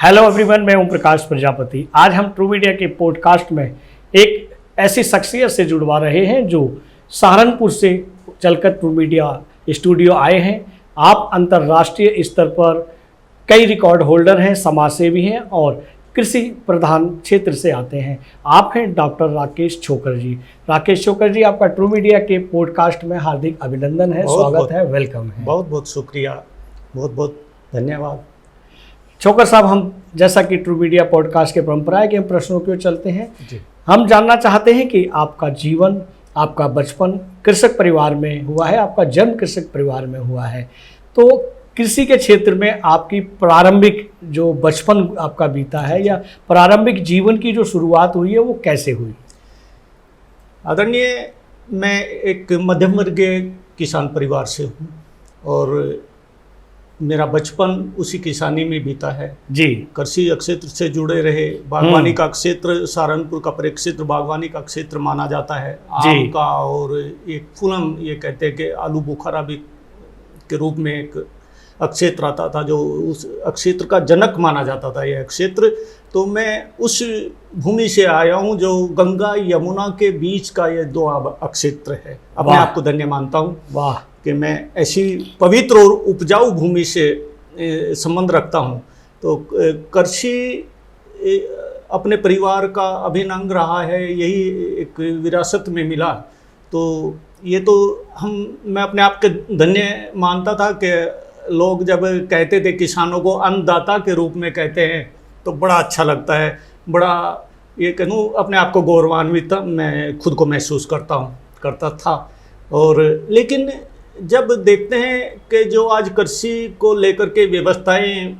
Hello everyone, मैं ओम प्रकाश प्रजापति। आज हम ट्रू मीडिया के पॉडकास्ट में एक ऐसी शख्सियत से जुड़वा रहे हैं जो सहारनपुर से चलकर ट्रू मीडिया स्टूडियो आए हैं। आप अंतर्राष्ट्रीय स्तर पर कई रिकॉर्ड होल्डर हैं, समाजसेवी हैं और कृषि प्रधान क्षेत्र से आते हैं। आप हैं डॉक्टर राकेश छोकर जी। राकेश छोकर जी, आपका ट्रू मीडिया के पॉडकास्ट में हार्दिक अभिनंदन है, स्वागत है, वेलकम है। बहुत बहुत शुक्रिया, बहुत बहुत धन्यवाद। छोकर साहब, हम जैसा कि ट्रू मीडिया पॉडकास्ट के परंपरा है कि हम प्रश्नों की ओर चलते हैं जी। हम जानना चाहते हैं कि आपका जीवन, आपका बचपन कृषक परिवार में हुआ है, आपका जन्म कृषक परिवार में हुआ है, तो कृषि के क्षेत्र में आपकी प्रारंभिक जो बचपन आपका बीता है या प्रारंभिक जीवन की जो शुरुआत हुई है वो कैसे हुई? आदरणीय, मैं एक मध्यम वर्गीय किसान परिवार से हूँ और मेरा बचपन उसी किसानी में बीता है जी। कृषि क्षेत्र से जुड़े रहे। बागवानी का क्षेत्र, सहारनपुर का परिक्षेत्र बागवानी का क्षेत्र माना जाता है, आम का, और एक फूलम, ये कहते हैं कि आलू बुखारा भी के रूप में एक क्षेत्र आता था जो उस क्षेत्र का जनक माना जाता था यह क्षेत्र। तो मैं उस भूमि से आया हूँ जो गंगा यमुना के बीच का ये दो क्षेत्र है। अपने आप को धन्य मानता हूँ वाह कि मैं ऐसी पवित्र और उपजाऊ भूमि से संबंध रखता हूँ। तो कृषि अपने परिवार का अभिन्न अंग रहा है, यही एक विरासत में मिला। तो ये तो मैं अपने आप के धन्य मानता था कि लोग जब कहते थे किसानों को अन्नदाता के रूप में कहते हैं तो बड़ा अच्छा लगता है, बड़ा ये कहूँ अपने आप को गौरवान्वित मैं खुद को महसूस करता था। और लेकिन जब देखते हैं कि जो आज कृषि को लेकर के व्यवस्थाएं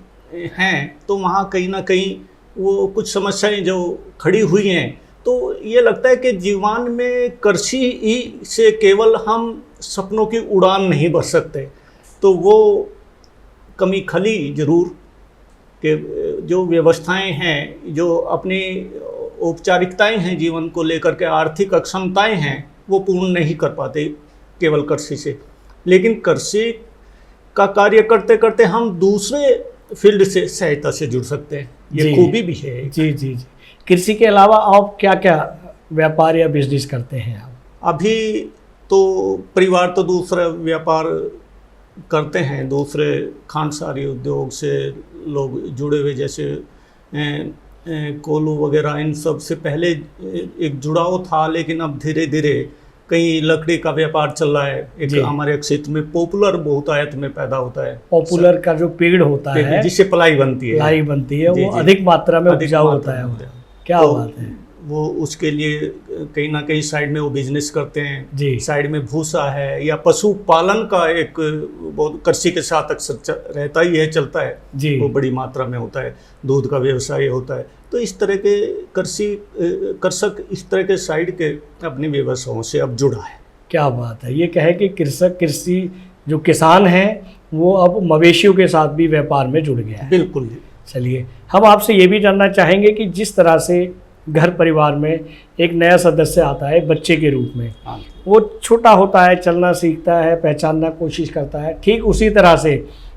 हैं तो वहाँ कहीं ना कहीं वो कुछ समस्याएं जो खड़ी हुई हैं, तो ये लगता है कि जीवन में कृषि ही से केवल हम सपनों की उड़ान नहीं भर सकते। तो वो कमी खली जरूर कि जो व्यवस्थाएं हैं, जो अपनी औपचारिकताएं हैं जीवन को लेकर के, आर्थिक अक्षमताएं हैं, वो पूर्ण नहीं कर पाते केवल कृषि से। लेकिन कृषि का कार्य करते करते हम दूसरे फील्ड से सहायता से जुड़ सकते हैं, ये खूबी भी है। जी जी जी। कृषि के अलावा आप क्या क्या व्यापार या बिजनेस करते हैं आप? अभी तो परिवार तो दूसरा व्यापार करते हैं, दूसरे खांडसारी उद्योग से लोग जुड़े हुए, जैसे कोल्हू वगैरह, इन सब से पहले एक जुड़ाव था। लेकिन अब धीरे धीरे कहीं लकड़ी का व्यापार चल रहा है। एक हमारे क्षेत्र में पॉपुलर बहुतायत में पैदा होता है। पॉपुलर का जो पेड़ होता है जिससे प्लाई बनती है, वो अधिक मात्रा में उपजाऊ होता है। क्या बात है। वो उसके लिए कहीं ना कहीं साइड में वो बिजनेस करते हैं जी। साइड में भूसा है या पशुपालन का एक बहुत कृषि के साथ अक्सर रहता ही है, चलता है जी। वो बड़ी मात्रा में होता है, दूध का व्यवसाय होता है। तो इस तरह के कृषक इस तरह के साइड के अपने व्यवसायों से अब जुड़ा है। क्या बात है। ये कहे कि कृषि जो किसान है वो अब मवेशियों के साथ भी व्यापार में जुड़ गया है। बिल्कुल। चलिए, हम आपसे ये भी जानना चाहेंगे कि जिस तरह से घर परिवार में एक नया सदस्य आता है बच्चे के रूप में, वो छोटा होता है, चलना सीखता है, पहचानना कोशिश करता है, ठीक उसी तरह से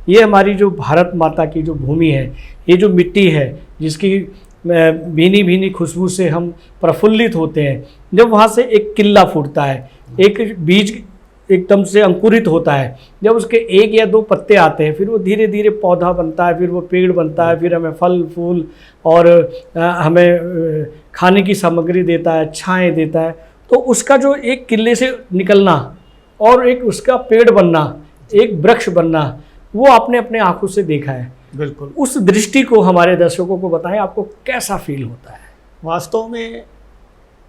ये हमारी जो भारत माता की जो भूमि है, ये जो मिट्टी है जिसकी भीनी भीनी खुशबू से हम प्रफुल्लित होते हैं, जब वहाँ से एक किल्ला फूटता है, एक बीज एकदम से अंकुरित होता है, जब उसके एक या दो पत्ते आते हैं, फिर वो धीरे धीरे पौधा बनता है, फिर वो पेड़ बनता है, फिर हमें फल फूल और हमें खाने की सामग्री देता है, छाएं देता है। तो उसका जो एक किले से निकलना और एक उसका पेड़ बनना, एक वृक्ष बनना, वो आपने अपने आंखों से देखा है। बिल्कुल। उस दृष्टि को हमारे दर्शकों को बताएं, आपको कैसा फील होता है? वास्तव में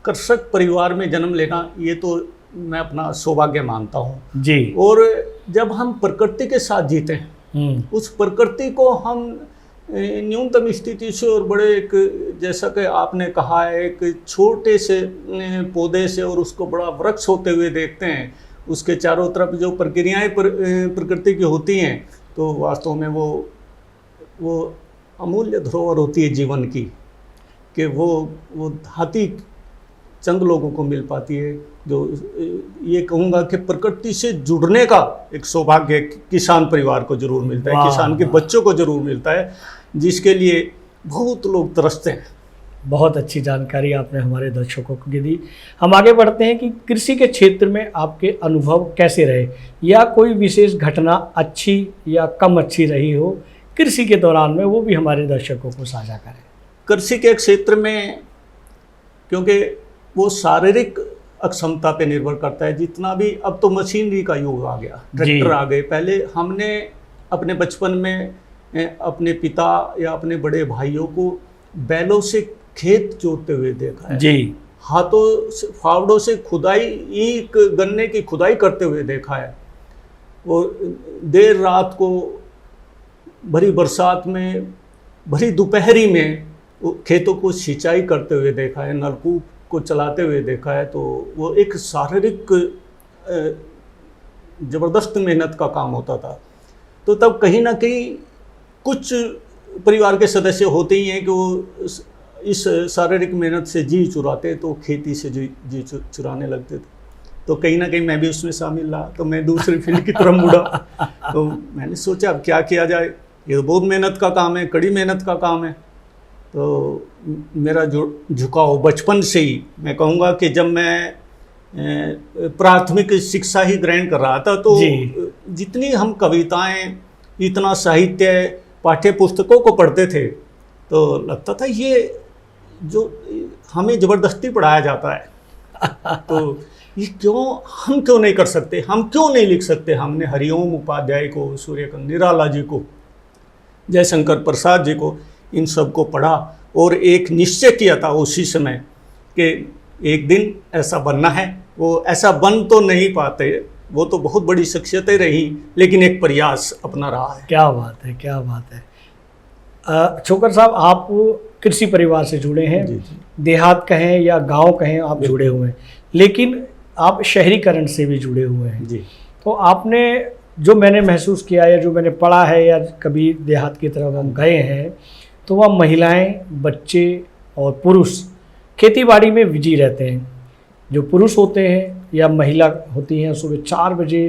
कृषक परिवार में जन्म लेना ये तो मैं अपना सौभाग्य मानता हूँ जी। और जब हम प्रकृति के साथ जीते हैं, उस प्रकृति को हम न्यूनतम स्थिति से और बड़े एक, जैसा कि आपने कहा है, एक छोटे से पौधे से और उसको बड़ा वृक्ष होते हुए देखते हैं, उसके चारों तरफ जो प्रक्रियाएं प्रकृति की होती हैं, तो वास्तव में वो अमूल्य धरोहर होती है जीवन की, कि वो धाती चंद लोगों को मिल पाती है। जो ये कहूँगा कि प्रकृति से जुड़ने का एक सौभाग्य किसान परिवार को जरूर मिलता है, किसान के बच्चों को जरूर मिलता है, जिसके लिए बहुत लोग तरसते हैं। बहुत अच्छी जानकारी आपने हमारे दर्शकों को दी। हम आगे बढ़ते हैं कि कृषि के क्षेत्र में आपके अनुभव कैसे रहे, या कोई विशेष घटना अच्छी या कम अच्छी रही हो कृषि के दौरान में, वो भी हमारे दर्शकों को साझा करें। कृषि के क्षेत्र में क्योंकि वो शारीरिक अक्षमता पे निर्भर करता है जितना भी, अब तो मशीनरी का युग आ गया, ट्रैक्टर आ गए। पहले हमने अपने बचपन में अपने पिता या अपने बड़े भाइयों को बैलों से खेत जोतते हुए देखा है, जी, हाथों से फावड़ों से खुदाई, ईख गन्ने की खुदाई करते हुए देखा है। वो देर रात को, भरी बरसात में, भरी दोपहरी में वो खेतों को सिंचाई करते हुए देखा है, नलकूप को चलाते हुए देखा है। तो वो एक शारीरिक ज़बरदस्त मेहनत का काम होता था। तो तब कहीं ना कहीं कुछ परिवार के सदस्य होते ही हैं कि वो इस शारीरिक मेहनत से जी चुराते, तो खेती से जी चुराने लगते थे। तो कहीं ना कहीं मैं भी उसमें शामिल रहा, तो मैं दूसरी फील्ड की तरफ मुड़ा। तो मैंने सोचा अब क्या किया जाए, ये तो बहुत मेहनत का काम है, कड़ी मेहनत का काम है। तो मेरा जो झुकाव बचपन से ही, मैं कहूँगा कि जब मैं प्राथमिक शिक्षा ही ग्रहण कर रहा था, तो जितनी हम कविताएं, इतना साहित्य, पाठ्य पुस्तकों को पढ़ते थे, तो लगता था ये जो हमें ज़बरदस्ती पढ़ाया जाता है तो ये हम क्यों नहीं कर सकते, हम क्यों नहीं लिख सकते। हमने हरिओम उपाध्याय को, सूर्यकांत निराला जी को, जयशंकर प्रसाद जी को, इन सब को पढ़ा और एक निश्चय किया था उसी समय कि एक दिन ऐसा बनना है। वो ऐसा बन तो नहीं पाते, वो तो बहुत बड़ी शख्सियतें रही, लेकिन एक प्रयास अपना रहा है। क्या बात है, क्या बात है। छोकर साहब, आप कृषि परिवार से जुड़े हैं, जी। देहात कहें या गांव कहें, आप जुड़े हुए हैं, लेकिन आप शहरीकरण से भी जुड़े हुए हैं। जी। तो आपने, जो मैंने महसूस किया या जो मैंने पढ़ा है, या कभी देहात की तरफ हम गए हैं, तो वह महिलाएं, बच्चे और पुरुष खेती बाड़ी में बिजी रहते हैं। जो पुरुष होते हैं या महिला होती हैं, सुबह 4 बजे,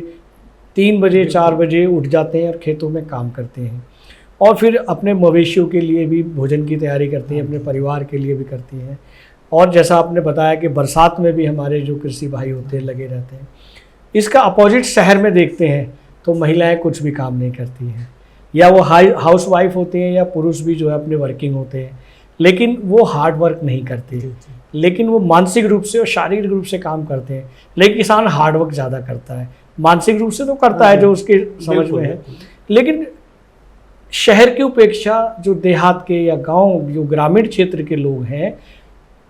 3 बजे, 4 बजे उठ जाते हैं और खेतों में काम करते हैं, और फिर अपने मवेशियों के लिए भी भोजन की तैयारी करती हैं, अपने परिवार के लिए भी करती हैं। और जैसा आपने बताया कि बरसात में भी हमारे जो कृषि भाई होते हैं लगे रहते हैं। इसका अपोजिट शहर में देखते हैं तो महिलाएं कुछ भी काम नहीं करती हैं, या वो हाउस वाइफ होते हैं, या पुरुष भी जो है अपने वर्किंग होते हैं, लेकिन वो हार्ड वर्क नहीं करते, लेकिन वो मानसिक रूप से और शारीरिक रूप से काम करते हैं। लेकिन किसान हार्ड वर्क ज़्यादा करता है, मानसिक रूप से तो करता है जो उसके समझ में है, लेकिन शहर की उपेक्षा जो देहात के या गांव, जो ग्रामीण क्षेत्र के लोग हैं,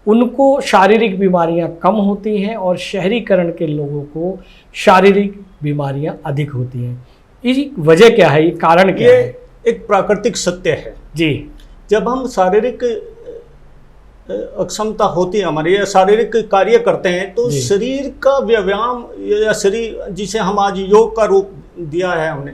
उनको शारीरिक बीमारियां कम होती हैं और शहरीकरण के लोगों को शारीरिक बीमारियां अधिक होती हैं। इसकी वजह क्या है, ये कारण क्या है? एक प्राकृतिक सत्य है जी। जब हम शारीरिक अक्षमता होती है हमारी, या शारीरिक कार्य करते हैं, तो शरीर का व्यायाम, या शरीर जिसे हम आज योग का रूप दिया है हमने,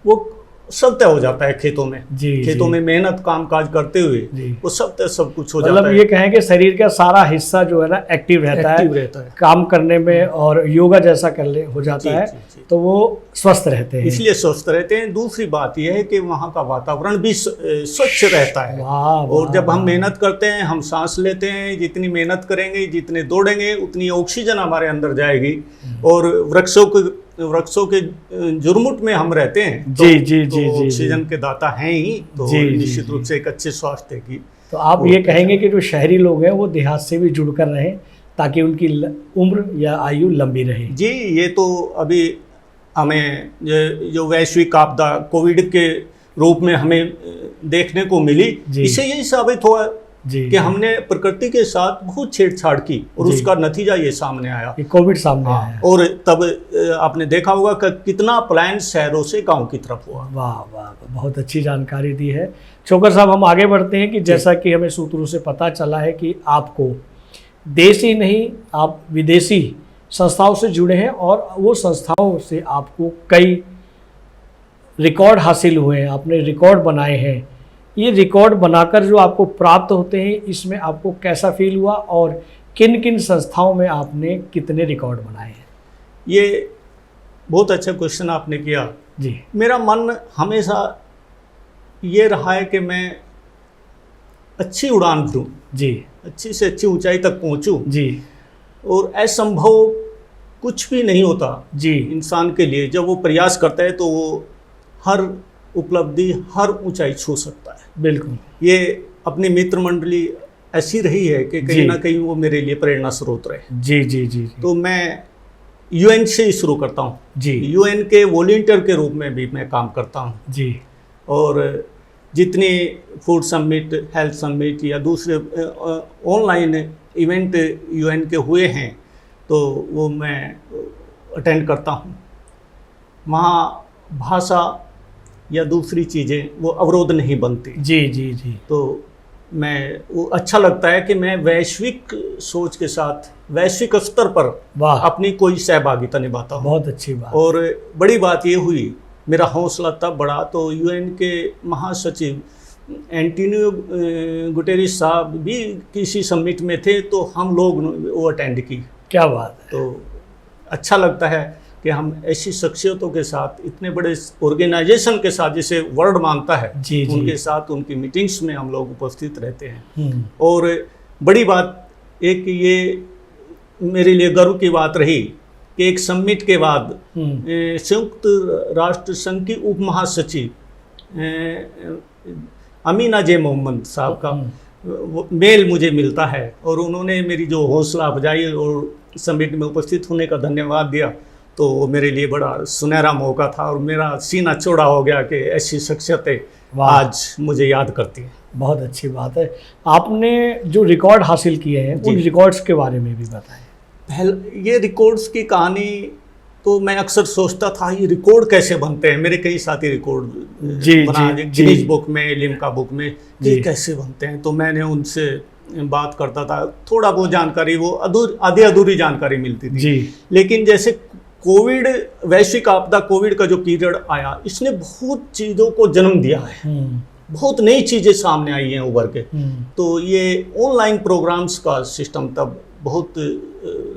वो सब तय हो जाता है खेतों में। खेतों में मेहनत काम काज करते हुए वो सब तय, सब कुछ हो जाता है। मतलब ये कहें कि शरीर का सारा हिस्सा जो है ना एक्टिव रहता है काम करने में, और योगा जैसा हो जाता है, तो वो स्वस्थ रहते हैं, इसलिए स्वस्थ रहते हैं। दूसरी बात यह है कि वहाँ का वातावरण भी स्वच्छ रहता है। और जब हम मेहनत करते हैं, हम सांस लेते हैं, जितनी मेहनत करेंगे, जितने दौड़ेंगे, उतनी ऑक्सीजन हमारे अंदर जाएगी। और वृक्षों के जुर्मुट में हम रहते हैं, तो ऑक्सीजन के दाता हैं ही, तो निश्चित रूप से एक अच्छे स्वास्थ्य की। तो आप ये कहेंगे कि जो शहरी लोग हैं वो देहात से भी जुड़कर रहें, ताकि उनकी उम्र या आयु लंबी रहे। जी, ये तो अभी हमें जो वैश्विक आपदा कोविड के रूप में हमें देखने को मिली, इससे यही साबित हुआ कि हमने प्रकृति के साथ बहुत छेड़छाड़ की, और उसका नतीजा ये सामने आया, कोविड सामने आया। और तब आपने देखा होगा कि कितना पलायन शहरों से गांव की तरफ हुआ। वाह वाह, बहुत अच्छी जानकारी दी है छोकर साहब। हम आगे बढ़ते हैं कि जैसा कि हमें सूत्रों से पता चला है कि आपको देश ही नहीं, आप विदेशी संस्थाओं से जुड़े हैं, और वो संस्थाओं से आपको कई रिकॉर्ड हासिल हुए हैं, आपने रिकॉर्ड बनाए हैं। ये रिकॉर्ड बनाकर जो आपको प्राप्त होते हैं, इसमें आपको कैसा फील हुआ, और किन किन संस्थाओं में आपने कितने रिकॉर्ड बनाए हैं? ये बहुत अच्छा क्वेश्चन आपने किया जी। मेरा मन हमेशा ये रहा है कि मैं अच्छी उड़ान भरूं, जी अच्छी से अच्छी ऊंचाई तक पहुंचूं। जी और असंभव कुछ भी नहीं होता जी इंसान के लिए। जब वो प्रयास करता है तो वो हर उपलब्धि, हर ऊंचाई छू सकता है। बिल्कुल। ये अपनी मित्र मंडली ऐसी रही है कि कहीं जी। ना कहीं वो मेरे लिए प्रेरणा स्रोत रहे। जी जी जी जी तो मैं यूएन से ही शुरू करता हूँ। जी यूएन के वॉलंटियर के रूप में भी मैं काम करता हूँ। जी और जितनी फूड समिट, हेल्थ समिट या दूसरे ऑनलाइन इवेंट यूएन के हुए हैं तो वो मैं अटेंड करता हूँ। वहाँ भाषा या दूसरी चीज़ें वो अवरोध नहीं बनती। जी जी जी तो मैं वो अच्छा लगता है कि मैं वैश्विक सोच के साथ वैश्विक स्तर पर वाह, अपनी कोई सहभागिता निभाता हूँ। बहुत अच्छी बात। और बड़ी बात ये हुई, मेरा हौसला तब बढ़ा तो यूएन के महासचिव एंटोनियो गुटेरेस साहब भी किसी समिट में थे तो हम लोग वो अटेंड की। क्या बात है। तो अच्छा लगता है कि हम ऐसी शख्सियतों के साथ, इतने बड़े ऑर्गेनाइजेशन के साथ जिसे वर्ल्ड मानता है, जी, जी। उनके साथ उनकी मीटिंग्स में हम लोग उपस्थित रहते हैं। हम्म, और बड़ी बात एक ये मेरे लिए गर्व की बात रही कि एक समिट के बाद संयुक्त राष्ट्र संघ की उप महासचिव अमीना जे मोहम्मद साहब का मेल मुझे मिलता है और उन्होंने मेरी जो हौसला अफजाई और समिट में उपस्थित होने का धन्यवाद दिया। तो वो मेरे लिए बड़ा सुनहरा मौका था और मेरा सीना चौड़ा हो गया कि ऐसी शख्सियतें वाह। आज मुझे याद करती हैं। बहुत अच्छी बात है। आपने जो रिकॉर्ड हासिल किए हैं उन रिकॉर्ड्स के बारे में भी बताएं। ये रिकॉर्ड्स की कहानी तो मैं अक्सर सोचता था ये रिकॉर्ड कैसे बनते हैं। मेरे कई साथी रिकॉर्ड बना गिनीज बुक में, लिम्का बुक में, ये कैसे बनते हैं। तो मैंने उनसे बात करता था, थोड़ा बहुत जानकारी वो आधी अधूरी जानकारी मिलती थी जी। लेकिन जैसे कोविड, वैश्विक आपदा कोविड का जो पीरियड आया, इसने बहुत चीज़ों को जन्म दिया है। बहुत नई चीज़ें सामने आई हैं उभर के। तो ये ऑनलाइन प्रोग्राम्स का सिस्टम तब बहुत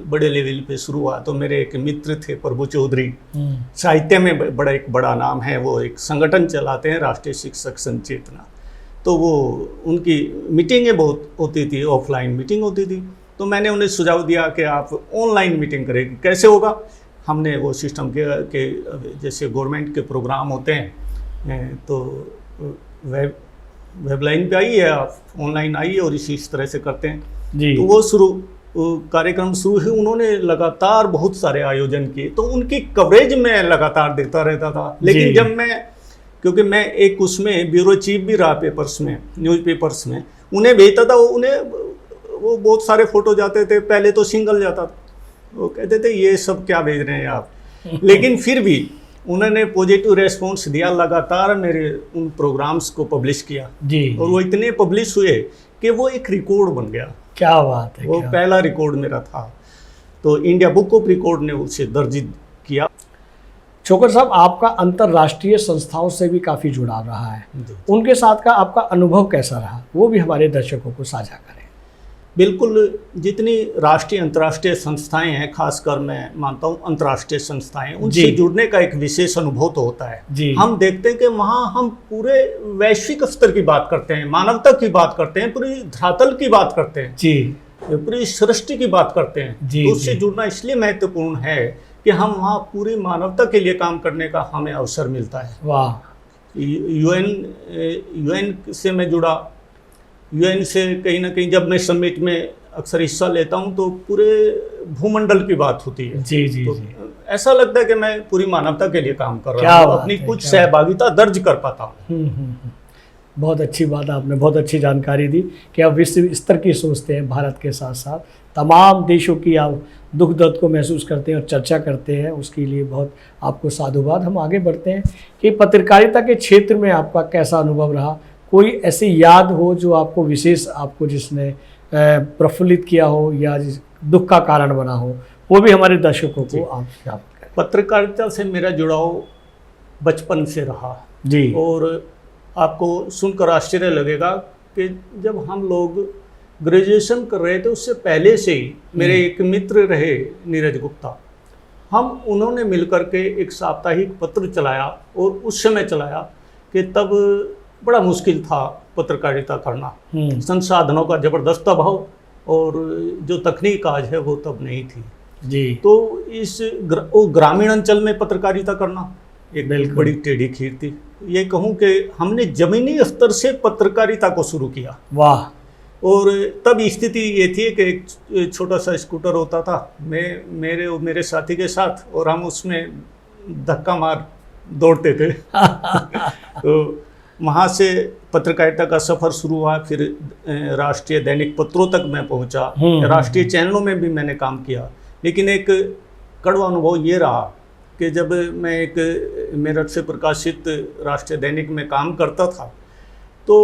बड़े लेवल पे शुरू हुआ। तो मेरे एक मित्र थे प्रभु चौधरी, साहित्य में एक बड़ा नाम है, वो एक संगठन चलाते हैं राष्ट्रीय शिक्षक संचेतना। तो वो उनकी मीटिंगें बहुत होती थी, ऑफलाइन मीटिंग होती थी। तो मैंने उन्हें सुझाव दिया कि आप ऑनलाइन मीटिंग करें, कैसे होगा। हमने वो सिस्टम के जैसे गवर्नमेंट के प्रोग्राम होते हैं तो वेबलाइन पे आइए, आप ऑनलाइन आइए और इस तरह से करते हैं जी। तो वो कार्यक्रम शुरू हुए। उन्होंने लगातार बहुत सारे आयोजन किए तो उनकी कवरेज में लगातार देखता रहता था। लेकिन जब क्योंकि मैं एक उसमें ब्यूरो चीफ भी रहा पेपर्स में, न्यूज़पेपर्स में, उन्हें भेजता था, वो बहुत सारे फोटो जाते थे। पहले तो सिंगल जाता था, वो कहते थे ये सब क्या भेज रहे हैं आप। लेकिन फिर भी उन्होंने पॉजिटिव रेस्पॉन्स दिया, लगातार मेरे उन प्रोग्राम्स को पब्लिश किया जी। और वो इतने पब्लिश हुए कि वो एक रिकॉर्ड बन गया। क्या बात है। वो पहला रिकॉर्ड मेरा था। तो इंडिया बुक ऑफ रिकॉर्ड ने उसे दर्ज किया। छोकर साहब, आपका अंतर्राष्ट्रीय संस्थाओं से भी काफ़ी जुड़ाव रहा है, उनके साथ का आपका अनुभव कैसा रहा, वो भी हमारे दर्शकों को साझा करें। बिल्कुल, जितनी राष्ट्रीय अंतर्राष्ट्रीय संस्थाएं हैं, खासकर मैं मानता हूं अंतर्राष्ट्रीय संस्थाएं, उनसे जुड़ने का एक विशेष अनुभव तो होता है। हम देखते हैं कि वहाँ हम पूरे वैश्विक स्तर की बात करते हैं, मानवता की बात करते हैं, पूरी धरातल की बात करते हैं जी, पूरी सृष्टि की बात करते हैं जी, तो उससे जुड़ना इसलिए महत्वपूर्ण है कि हम वहाँ पूरी मानवता के लिए काम करने का हमें अवसर मिलता है। वाह। यूएन से मैं जुड़ा, यूएन से कहीं ना कहीं जब मैं समिट में अक्सर हिस्सा लेता हूं तो पूरे भूमंडल की बात होती है जी जी, तो जी। ऐसा लगता है कि मैं पूरी मानवता के लिए काम कर रहा हूं, अपनी कुछ सहभागिता दर्ज कर पाता हूं। बहुत अच्छी बात, आपने बहुत अच्छी जानकारी दी कि आप विश्व स्तर की सोचते हैं, भारत के साथ साथ तमाम देशों की आप दुख दर्द को महसूस करते हैं और चर्चा करते हैं, उसके लिए बहुत आपको साधुवाद। हम आगे बढ़ते हैं कि पत्रकारिता के क्षेत्र में आपका कैसा अनुभव रहा, कोई ऐसी याद हो जो आपको विशेष, आपको जिसने प्रफुल्लित किया हो या दुख का कारण बना हो, वो भी हमारे दर्शकों को आप पत्रकारिता से मेरा जुड़ाव बचपन से रहा जी। और आपको सुनकर आश्चर्य लगेगा कि जब हम लोग ग्रेजुएशन कर रहे थे उससे पहले से ही मेरे एक मित्र रहे नीरज गुप्ता, उन्होंने मिलकर के एक साप्ताहिक पत्र चलाया और उस समय चलाया कि तब बड़ा मुश्किल था पत्रकारिता करना। संसाधनों का जबरदस्त अभाव और जो तकनीक आज है वो तब नहीं थी जी। तो वो ग्रामीण अंचल में पत्रकारिता करना एक बड़ी टेढ़ी खीर थी। ये कहूँ कि हमने जमीनी स्तर से पत्रकारिता को शुरू किया। वाह। और तब स्थिति ये थी कि एक छोटा सा स्कूटर होता था मेरे साथी के साथ, और हम उसमें धक्का मार दौड़ते थे तो वहाँ से पत्रकारिता का सफ़र शुरू हुआ। फिर राष्ट्रीय दैनिक पत्रों तक मैं पहुँचा, राष्ट्रीय चैनलों में भी मैंने काम किया। लेकिन एक कड़वा अनुभव ये रहा कि जब मैं एक मेरठ से प्रकाशित राष्ट्रीय दैनिक में काम करता था तो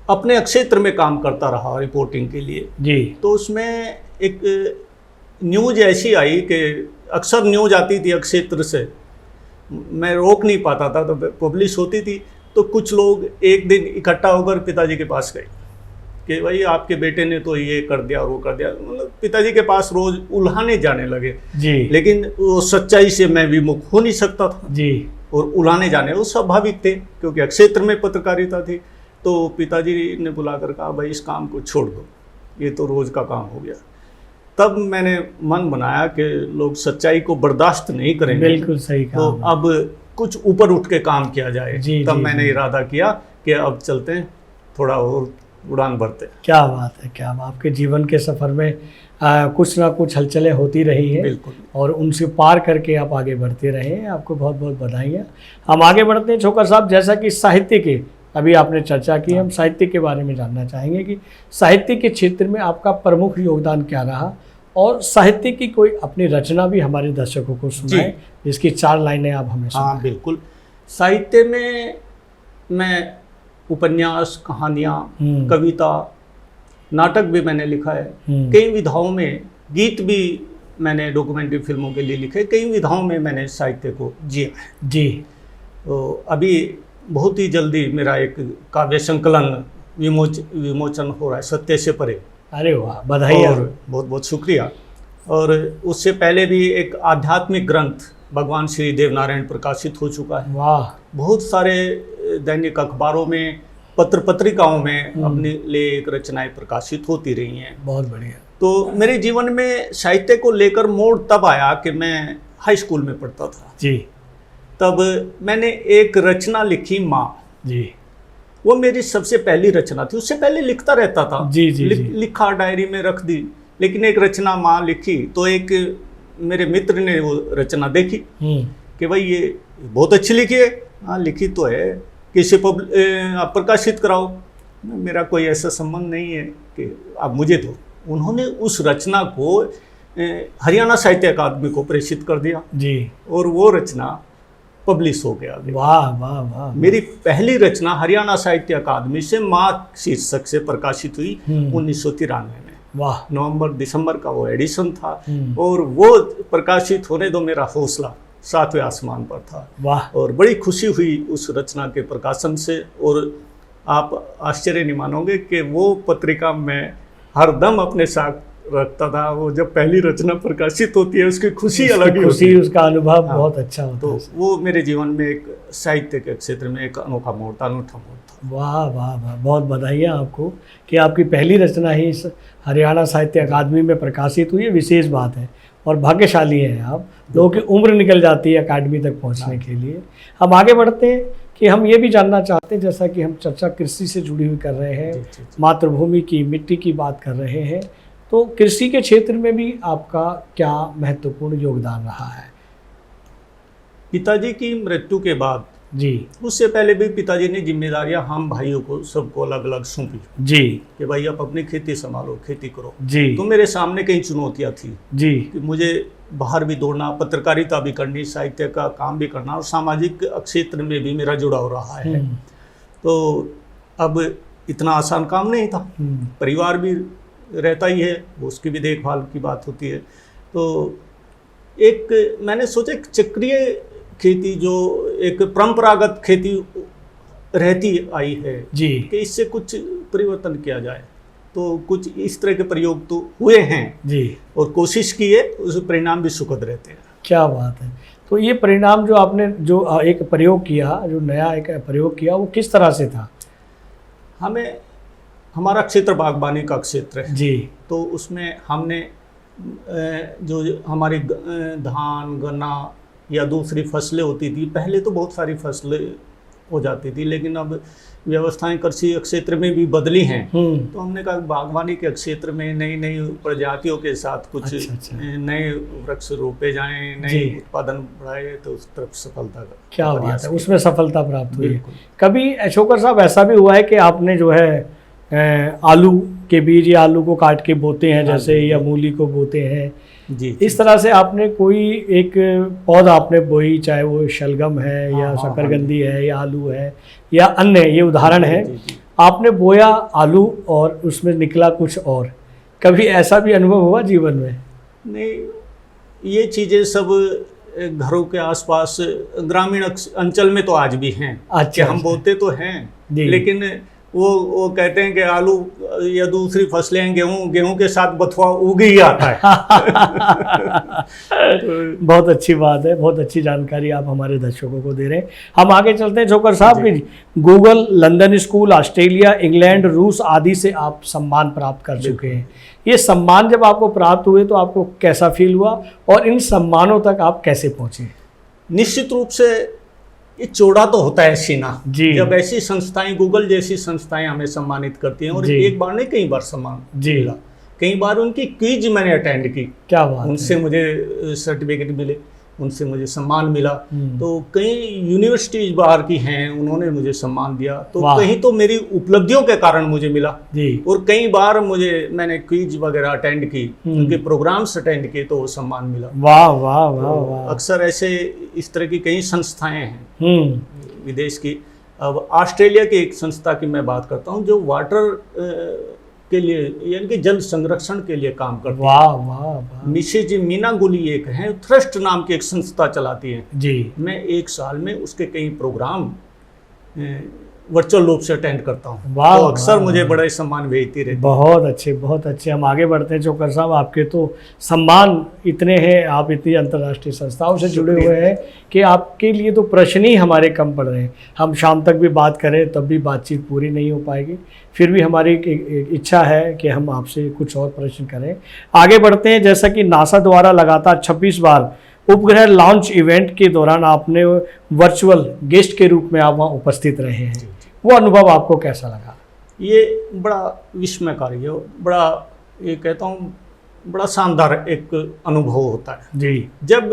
अपने क्षेत्र में काम करता रहा रिपोर्टिंग के लिए जी। तो उसमें एक न्यूज़ ऐसी आई कि अक्सर न्यूज़ आती थी क्षेत्र से, मैं रोक नहीं पाता था, तो पब्लिश होती थी तो कुछ लोग एक दिन इकट्ठा होकर पिताजी के पास गए कि भाई आपके बेटे ने तो ये कर दिया और वो कर दिया। मतलब पिताजी के पास रोज उल्हाने जाने लगे जी। लेकिन वो सच्चाई से मैं विमुख हो नहीं सकता था जी। और उल्हाने जाने वो स्वाभाविक थे क्योंकि क्षेत्र में पत्रकारिता थी। तो पिताजी ने बुलाकर कहा भाई इस काम को छोड़ दो, ये तो रोज़ का काम हो गया। तब मैंने मन बनाया कि लोग सच्चाई को बर्दाश्त नहीं करेंगे। बिल्कुल सही कहा। तो अब कुछ ऊपर उठ के काम किया जाए। तब मैंने इरादा किया कि अब चलते हैं, थोड़ा और उड़ान भरते हैं। क्या बात है, क्या आपके जीवन के सफ़र में कुछ ना कुछ हलचलें होती रही हैं। बिल्कुल। और उनसे पार करके आप आगे बढ़ते रहे हैं, आपको बहुत बहुत बधाइयाँ। हम आगे बढ़ते हैं छोकर साहब, जैसा कि साहित्य के अभी आपने चर्चा की, हम साहित्य के बारे में जानना चाहेंगे कि साहित्य के क्षेत्र में आपका प्रमुख योगदान क्या रहा, और साहित्य की कोई अपनी रचना भी हमारे दर्शकों को सुनाएं जिसकी 4 लाइनें आप हमें सुनाएं। हाँ बिल्कुल। साहित्य में मैं उपन्यास, कहानियाँ, कविता, नाटक भी मैंने लिखा है। कई विधाओं में गीत भी मैंने डॉक्यूमेंट्री फिल्मों के लिए लिखे। कई विधाओं में मैंने साहित्य को जिया है जी। तो अभी बहुत ही जल्दी मेरा एक काव्य संकलन विमोचन हो रहा है, सत्य से परे। अरे वाह, बधाई। और बहुत बहुत शुक्रिया। और उससे पहले भी एक आध्यात्मिक ग्रंथ भगवान श्री देवनारायण प्रकाशित हो चुका है। वाह। बहुत सारे दैनिक अखबारों में, पत्र पत्रिकाओं में अपने लिए एक रचनाएं प्रकाशित होती रही हैं। बहुत बढ़िया। तो मेरे जीवन में साहित्य को लेकर मोड़ तब आया कि मैं हाई स्कूल में पढ़ता था जी। तब मैंने एक रचना लिखी, माँ जी। वो मेरी सबसे पहली रचना थी। उससे पहले लिखता रहता था जी जी, लिखा, डायरी में रख दी, लेकिन एक रचना माँ लिखी तो एक मेरे मित्र ने वो रचना देखी कि भाई ये बहुत अच्छी लिखी है। हाँ लिखी तो है, किसी आप प्रकाशित कराओ। मेरा कोई ऐसा संबंध नहीं है कि आप मुझे दो। उन्होंने उस रचना को हरियाणा साहित्य अकादमी को प्रेषित कर दिया जी। और वो रचना पब्लिश हो गया। वाह वाह वाह। मेरी पहली रचना हरियाणा साहित्य अकादमी से माँ शीर्षक से प्रकाशित हुई 1993 में। वाह। नवंबर दिसंबर का वो एडिशन था और वो प्रकाशित होने दो मेरा हौसला 7वें आसमान पर था। वाह। और बड़ी खुशी हुई उस रचना के प्रकाशन से। और आप आश्चर्य नहीं मानोगे कि वो पत्रिका मैं हरदम अपने साथ रखता था। वो जब पहली रचना प्रकाशित होती है उसकी खुशी अलग ही होती है। उसका अनुभव बहुत अच्छा होता है। तो वो मेरे जीवन में एक साहित्य के क्षेत्र में एक अनोखा मोड़ था, अनूठा मोड़ था। वाह वाह वाह, बहुत बधाइयाँ आपको कि आपकी पहली रचना ही इस हरियाणा साहित्य अकादमी में प्रकाशित हुई है। विशेष बात है और भाग्यशाली हैं आप। लोगों की उम्र निकल जाती है अकादमी तक पहुंचने के लिए। हम आगे बढ़ते हैं कि हम ये भी जानना चाहते हैं, जैसा कि हम चर्चा कृषि से जुड़ी हुई कर रहे हैं, मातृभूमि की, मिट्टी की बात कर रहे हैं, तो कृषि के क्षेत्र में भी आपका क्या महत्वपूर्ण योगदान रहा है? पिताजी की मृत्यु के बाद जी, उससे पहले भी पिताजी ने जिम्मेदारियां हम भाइयों को सबको अलग अलग सौंपी जी कि भाई आप अपनी खेती संभालो, खेती करो जी। तो मेरे सामने कई चुनौतियां थी जी कि मुझे बाहर भी दौड़ना, पत्रकारिता भी करनी, साहित्य का काम भी करना और सामाजिक क्षेत्र में भी मेरा जुड़ाव रहा है। तो अब इतना आसान काम नहीं था। परिवार भी रहता ही है, उसकी भी देखभाल की बात होती है। तो एक मैंने सोचा एक चक्रीय खेती, जो एक परंपरागत खेती रहती आई है जी, कि इससे कुछ परिवर्तन किया जाए। तो कुछ इस तरह के प्रयोग तो हुए हैं जी, और कोशिश की है, उस परिणाम भी सुखद रहते हैं। क्या बात है। तो ये परिणाम जो आपने जो एक प्रयोग किया, जो नया एक प्रयोग किया, वो किस तरह से था? हमें हमारा क्षेत्र बागवानी का क्षेत्र है जी। तो उसमें हमने जो हमारी धान गन्ना या दूसरी फसलें होती थी, पहले तो बहुत सारी फसलें हो जाती थी, लेकिन अब व्यवस्थाएं कृषि क्षेत्र में भी बदली हैं। तो हमने कहा बागवानी के क्षेत्र में नई नई प्रजातियों के साथ कुछ नए वृक्ष रोपे जाएं, नए उत्पादन बढ़ाए, तो उस तरफ सफलता का क्या बात है, उसमें सफलता प्राप्त हुई है। कभी अशोकर साहब ऐसा भी हुआ है कि आपने जो है आलू के बीज या आलू को काट के बोते हैं जैसे, या मूली को बोते हैं जी, इस तरह से आपने कोई एक पौधा आपने बोई, चाहे वो शलगम है या शकरकंदी है या आलू है या अन्य, ये उदाहरण है, आपने बोया आलू और उसमें निकला कुछ और, कभी ऐसा भी अनुभव हुआ जीवन में? नहीं, ये चीज़ें सब घरों के आसपास ग्रामीण अंचल में तो आज भी हैं। अच्छा, हम बोते तो हैं, लेकिन वो कहते हैं कि आलू या दूसरी फसलें गेहूं के साथ बथुआ उग ही आता है। बहुत अच्छी बात है, बहुत अच्छी जानकारी आप हमारे दर्शकों को दे रहे हैं। हम आगे चलते हैं जोकर साहब की। Google, London school, Australia, England, रूस आदि से आप सम्मान प्राप्त कर चुके हैं। ये सम्मान जब आपको प्राप्त हुए तो आपको कैसा फील हुआ और इन सम्मानों तक आप कैसे पहुंचे? निश्चित रूप से ये चौड़ा तो होता है सीना जी। जब ऐसी संस्थाएं, गूगल जैसी संस्थाएं हमें सम्मानित करती हैं, और एक बार नहीं कई बार सम्मान मिला। कई बार उनकी क्विज मैंने अटेंड की, क्या बात, उनसे मुझे सर्टिफिकेट मिले, उनसे मुझे सम्मान मिला। तो कई यूनिवर्सिटीज बाहर की हैं, उन्होंने मुझे सम्मान दिया। तो कहीं तो मेरी उपलब्धियों के कारण मुझे मिला जी। और कई बार मैंने क्विज वगैरह अटेंड की, उनके प्रोग्राम्स अटेंड किए, तो वो सम्मान मिला। वाह वाह वाह वाह। अक्सर ऐसे इस तरह की कई संस्थाएं हैं विदेश की। अब ऑस्ट्रेलिया की एक संस्था की मैं बात करता हूँ, जो वाटर के लिए यानी कि जल संरक्षण के लिए काम करती है। वाह वाह वाह। मिसेज मीना गुली एक है, थ्रस्ट नाम की एक संस्था चलाती है जी। मैं एक साल में उसके कई प्रोग्राम वर्चुअल रूप से अटेंड करता हूँ। वाह, तो अक्सर मुझे बड़े सम्मान भेजती रहती है। बहुत अच्छे, बहुत अच्छे। हम आगे बढ़ते हैं जोकर साहब, आपके तो सम्मान इतने हैं, आप इतनी अंतर्राष्ट्रीय संस्थाओं से जुड़े हुए हैं कि आपके लिए तो प्रश्न ही हमारे कम पड़ रहे हैं। हम शाम तक भी बात करें तब भी बातचीत पूरी नहीं हो पाएगी, फिर भी हमारी इच्छा है कि हम आपसे कुछ और प्रश्न करें। आगे बढ़ते हैं। जैसा कि नासा द्वारा लगातार 26 बार उपग्रह लॉन्च इवेंट के दौरान आपने वर्चुअल गेस्ट के रूप में आप वहाँ उपस्थित रहे हैं, वो अनुभव आपको कैसा लगा? ये बड़ा विस्मयकारी है, बड़ा, ये कहता हूँ, बड़ा शानदार एक अनुभव होता है जी। जब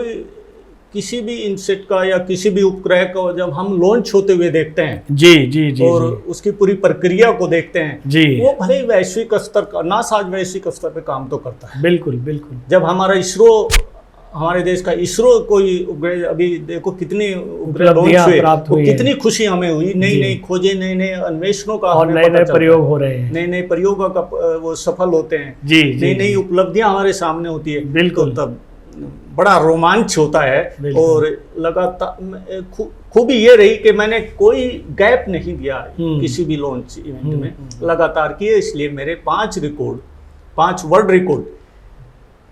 किसी भी इनसेट का या किसी भी उपग्रह को जब हम लॉन्च होते हुए देखते हैं जी जी जी, और उसकी पूरी प्रक्रिया को देखते हैं जी, वो भले वैश्विक स्तर का, नासा आज वैश्विक स्तर पे काम तो करता है। बिल्कुल बिल्कुल। जब हमारा इसरो, हमारे देश का इसरो कोई उपग्रह, अभी देखो कितनी उपग्रह लॉन्च हुए, तो कितनी खुशी हमें हुई। नई नई खोजें, नए नए अन्वेषणों का, और नए नए प्रयोग हो रहे हैं, नए नए प्रयोगों का वो सफल होते हैं, नई नई उपलब्धियां हमारे सामने होती है। बिल्कुल। तो तब बड़ा रोमांच होता है। और लगातार खूबी ये रही कि मैंने कोई गैप नहीं दिया किसी भी लॉन्च इवेंट में, लगातार किए। इसलिए मेरे 5 वर्ल्ड रिकॉर्ड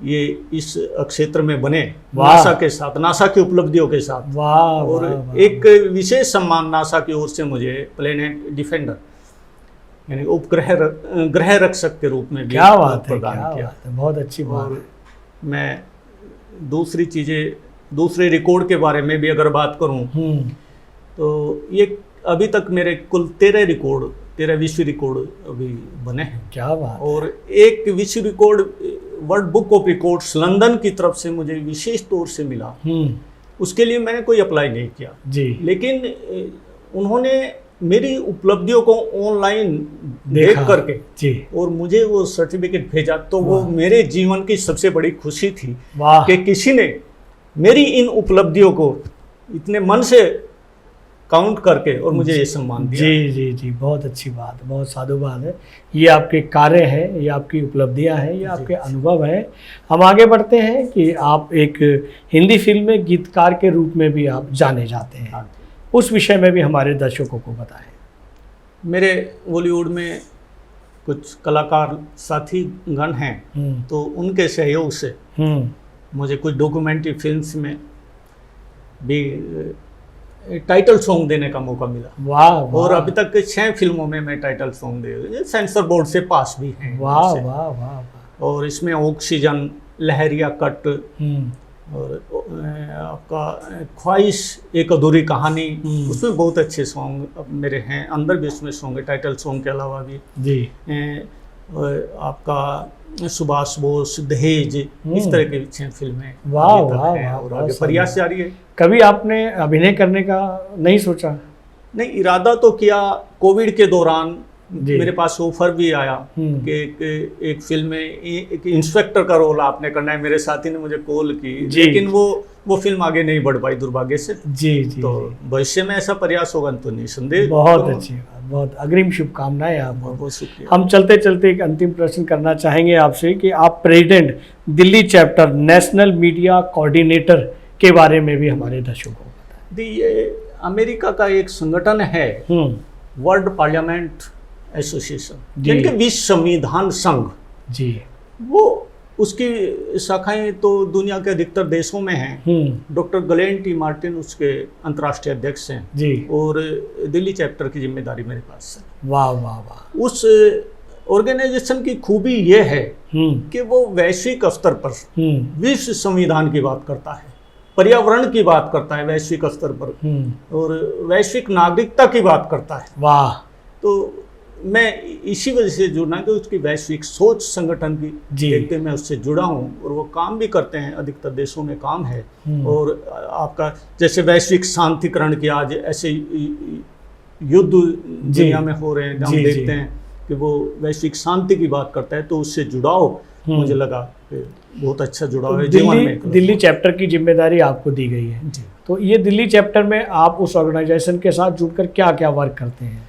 ये इस क्षेत्र में बने, नासा के साथ, नासा की उपलब्धियों के साथ। वाह, और वाह, एक विशेष सम्मान नासा की ओर से मुझे प्लेनेट डिफेंडर यानी ग्रह रक्षक के रूप में भी प्रदान किया। बहुत अच्छी बात है। मैं दूसरे रिकॉर्ड के बारे में भी अगर बात करूं तो ये अभी तक मेरे कुल 13 विश्व रिकॉर्ड अभी बने हैं। क्या बात। और एक विश्व record world book of records London की तरफ से मुझे विशेष तौर से मिला। उसके लिए मैंने कोई अप्लाई नहीं किया जी, लेकिन उन्होंने मेरी उपलब्धियों को ऑनलाइन देख करके जी, और मुझे वो सर्टिफिकेट भेजा। तो वो मेरे जीवन की सबसे बड़ी खुशी थी कि किसी ने मेरी इन उपलब्धियों को इतने मन से काउंट करके और मुझे ये सम्मान दिया। जी जी जी, बहुत अच्छी बात, बहुत साधुवाद है। ये आपके कार्य हैं, ये आपकी उपलब्धियां हैं, ये आपके अनुभव हैं। हम आगे बढ़ते हैं कि आप एक हिंदी फिल्म में गीतकार के रूप में भी आप जाने जाते हैं, उस विषय में भी हमारे दर्शकों को बताएं। मेरे बॉलीवुड में कुछ कलाकार साथी गण हैं, तो उनके सहयोग से मुझे कुछ डॉक्यूमेंट्री फिल्म्स में भी टाइटल सॉन्ग देने का मौका मिला। वाह और वाह अभी तक 6 फिल्मों में मैं टाइटल सॉन्ग दे, सेंसर बोर्ड से पास भी हैं। वाह वाह वाह वाह। और इसमें ऑक्सीजन, लहरिया कट हम्म, और आपका ख्वाहिश एक अधूरी कहानी, उसमें बहुत अच्छे सॉन्ग मेरे हैं। अंदर भी उसमें सॉन्ग है टाइटल सॉन्ग के अलावा भी। जी। और आपका सुभाष बोस, दहेज, इस तरह की 6 फिल्में वाह अभी तक वाह हैं वाह, और बहुत आगे शानदार। प्रयास जारी है। कभी आपने अभिनय करने का नहीं सोचा? नहीं, इरादा तो किया। कोविड के दौरान जी। मेरे पास ऑफर भी आया कि एक फिल्म में एक इंस्पेक्टर का रोल आपने करना है। मेरे साथी ने मुझे कॉल की, जी। लेकिन वो फिल्म आगे नहीं बढ़ पाई दुर्भाग्य से। जी जी तो जी। भविष्य में ऐसा प्रयास होगा तो निसंदेह। बहुत तो अच्छी बात, बहुत अग्रिम शुभकामनाएं आपको। बहुत बहुत शुक्रिया। हम चलते चलते एक अंतिम प्रश्न करना चाहेंगे आपसे कि आप president Delhi chapter national media coordinator के बारे में भी हमारे दर्शकों को बताएं। ये अमेरिका का एक संगठन है, वर्ल्ड पार्लियामेंट एसोसिएशन, जी। यानी कि विश्व संविधान संघ। जी। वो उसकी शाखाएं तो दुनिया के अधिकतर देशों में हैं। डॉक्टर गलेन टी मार्टिन उसके अंतर्राष्ट्रीय अध्यक्ष हैं जी। और दिल्ली चैप्टर की जिम्मेदारी मेरे पास है। वाह वाह वाह। उस ऑर्गेनाइजेशन की खूबी ये है कि वो वैश्विक स्तर पर विश्व संविधान की बात करता है, पर्यावरण की बात करता है वैश्विक स्तर पर, और वैश्विक नागरिकता की बात करता है। वाह। तो मैं इसी वजह से जुड़ना कि उसकी वैश्विक सोच संगठन की देखते मैं उससे जुड़ा हूँ। और वो काम भी करते हैं, अधिकतर देशों में काम है। और आपका जैसे वैश्विक शांतिकरण की आज ऐसे युद्ध दुनिया में हो रहे हैं, हम देखते हैं कि वो वैश्विक शांति की बात करता है, तो उससे जुड़ाव मुझे लगा कि बहुत अच्छा जुड़ाव है जीवन में। दिल्ली चैप्टर की जिम्मेदारी आपको दी गई है, तो ये दिल्ली चैप्टर में आप उस ऑर्गेनाइजेशन के साथ जुड़कर क्या क्या वर्क करते हैं?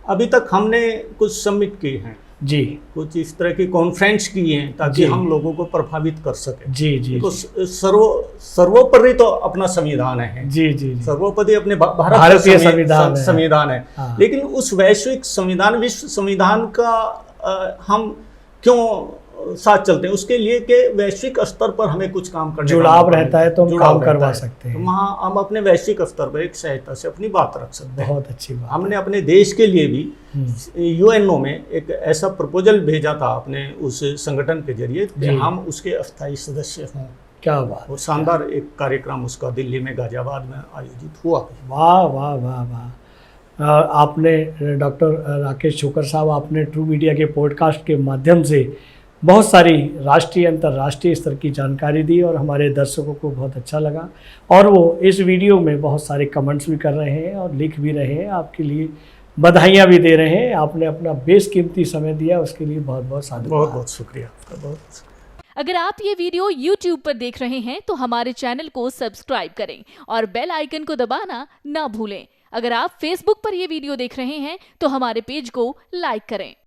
अभी तक हमने कुछ समिट किए हैं जी, कुछ इस तरह की कॉन्फ्रेंस की हैं ताकि हम लोगों को प्रभावित कर सकें। जी जी। तो सर्वोपरि तो अपना संविधान है। जी जी। सर्वोपरि अपने भारतीय संविधान है। हाँ। लेकिन उस वैश्विक संविधान, विश्व संविधान का हम क्यों साथ चलते हैं? उसके लिए कि वैश्विक स्तर पर हमें कुछ काम करने जुड़ाव रहता है तो हम काम करवा सकते हैं। तो वहाँ हम अपने वैश्विक स्तर पर एक सहायता से अपनी बात रख सकते हैं। बहुत अच्छी बात। हमने अपने देश के लिए भी यूएनओ में एक ऐसा प्रपोजल भेजा था अपने उस संगठन के जरिए कि हम उसके अस्थायी सदस्य हों। क्या बात। और शानदार एक कार्यक्रम उसका दिल्ली में गाजियाबाद में आयोजित हुआ। वाह वाह वाह वाह। आपने डॉक्टर राकेश छोकर साहब, आपने ट्रू मीडिया के पॉडकास्ट के माध्यम से बहुत सारी राष्ट्रीय अंतर्राष्ट्रीय स्तर की जानकारी दी और हमारे दर्शकों को बहुत अच्छा लगा। और वो इस वीडियो में बहुत सारे कमेंट्स भी कर रहे हैं और लिख भी रहे हैं, आपके लिए बधाइयाँ भी दे रहे हैं। आपने अपना बेशकीमती समय दिया, उसके लिए बहुत बहुत साधुवाद। बहुत बहुत शुक्रिया आपका। बहुत। अगर आप ये वीडियो YouTube पर देख रहे हैं तो हमारे चैनल को सब्सक्राइब करें और बेल आइकन को दबाना ना भूलें। अगर आप Facebook पर ये वीडियो देख रहे हैं तो हमारे पेज को लाइक करें।